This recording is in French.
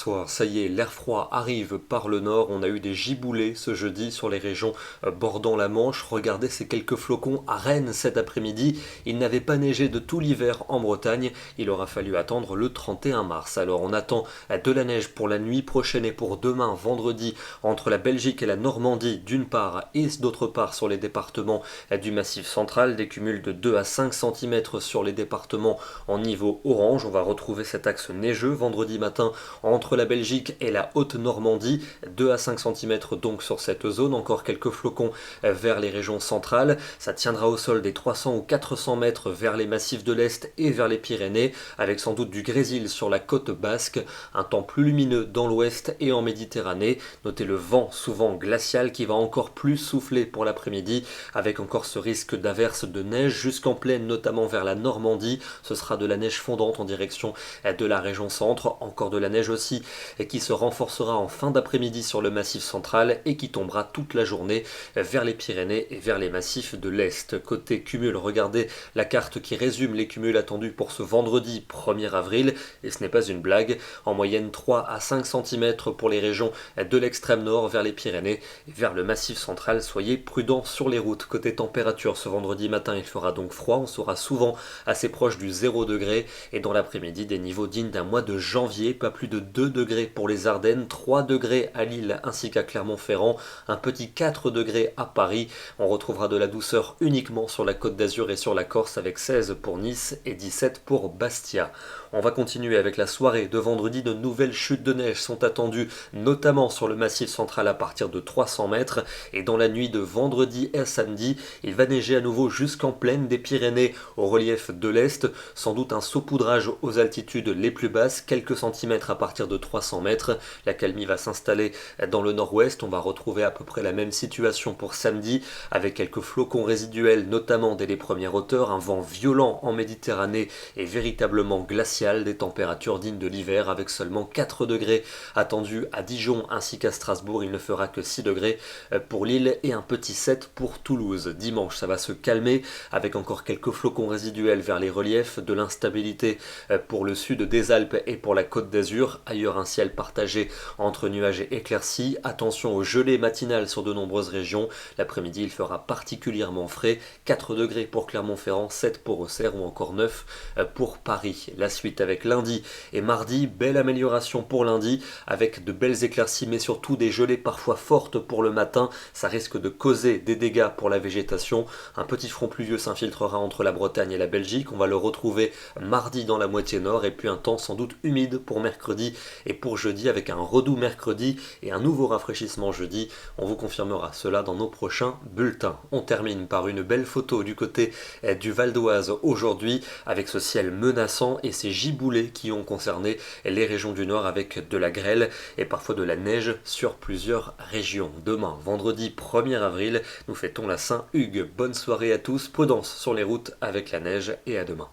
soir, ça y est, l'air froid arrive par le nord. On a eu des giboulées ce jeudi sur les régions bordant la Manche. Regardez ces quelques flocons à Rennes cet après-midi. Il n'avait pas neigé de tout l'hiver en Bretagne. Il aura fallu attendre le 31 mars. Alors on attend de la neige pour la nuit prochaine et pour demain, vendredi, entre la Belgique et la Normandie d'une part et d'autre part sur les départements du Massif central. Des cumuls de 2 à 5 cm sur les départements en niveau orange. On va retrouver cet axe neigeux vendredi matin entre la Belgique et la Haute-Normandie, 2 à 5 cm donc sur cette zone, encore quelques flocons vers les régions centrales, ça tiendra au sol des 300 ou 400 mètres vers les massifs de l'Est et vers les Pyrénées, avec sans doute du grésil sur la côte basque, un temps plus lumineux dans l'ouest et en Méditerranée. Notez le vent souvent glacial qui va encore plus souffler pour l'après-midi, avec encore ce risque d'averses de neige jusqu'en plaine, notamment vers la Normandie. Ce sera de la neige fondante en direction de la région centre, encore de la neige aussi, et qui se renforcera en fin d'après-midi sur le massif central et qui tombera toute la journée vers les Pyrénées et vers les massifs de l'Est. Côté cumul, regardez la carte qui résume les cumuls attendus pour ce vendredi 1er avril, et ce n'est pas une blague, en moyenne 3 à 5 cm pour les régions de l'extrême nord vers les Pyrénées et vers le massif central. Soyez prudents sur les routes. Côté température, ce vendredi matin il fera donc froid, on sera souvent assez proche du 0 degré et dans l'après-midi des niveaux dignes d'un mois de janvier, pas plus de 2 degrés pour les Ardennes, 3 degrés à Lille ainsi qu'à Clermont-Ferrand, un petit 4 degrés à Paris. On retrouvera de la douceur uniquement sur la Côte d'Azur et sur la Corse avec 16 pour Nice et 17 pour Bastia. On va continuer avec la soirée de vendredi. De nouvelles chutes de neige sont attendues, notamment sur le massif central à partir de 300 mètres. Et dans la nuit de vendredi à samedi, il va neiger à nouveau jusqu'en plaine des Pyrénées au relief de l'Est. Sans doute un saupoudrage aux altitudes les plus basses, quelques centimètres à partir de 300 mètres. La calmie va s'installer dans le nord-ouest. On va retrouver à peu près la même situation pour samedi, avec quelques flocons résiduels, notamment dès les premières hauteurs. Un vent violent en Méditerranée et véritablement glacial. Des températures dignes de l'hiver avec seulement 4 degrés attendus à Dijon ainsi qu'à Strasbourg. Il ne fera que 6 degrés pour Lille et un petit 7 pour Toulouse. Dimanche, ça va se calmer avec encore quelques flocons résiduels vers les reliefs, de l'instabilité pour le sud des Alpes et pour la Côte d'Azur. Ailleurs, un ciel partagé entre nuages et éclaircies. Attention aux gelées matinales sur de nombreuses régions. L'après-midi, il fera particulièrement frais. 4 degrés pour Clermont-Ferrand, 7 pour Auxerre ou encore 9 pour Paris. La suite avec lundi et mardi, belle amélioration pour lundi avec de belles éclaircies mais surtout des gelées parfois fortes pour le matin. Ça risque de causer des dégâts pour la végétation. Un petit front pluvieux s'infiltrera entre la Bretagne et la Belgique. On va le retrouver mardi dans la moitié nord et puis un temps sans doute humide pour mercredi et pour jeudi avec un redoux mercredi et un nouveau rafraîchissement jeudi. On vous confirmera cela dans nos prochains bulletins. On termine par une belle photo du côté du Val d'Oise aujourd'hui avec ce ciel menaçant et ces giboulées qui ont concerné les régions du nord avec de la grêle et parfois de la neige sur plusieurs régions. Demain, vendredi 1er avril, nous fêtons la Saint-Hugues. Bonne soirée à tous, prudence sur les routes avec la neige et à demain.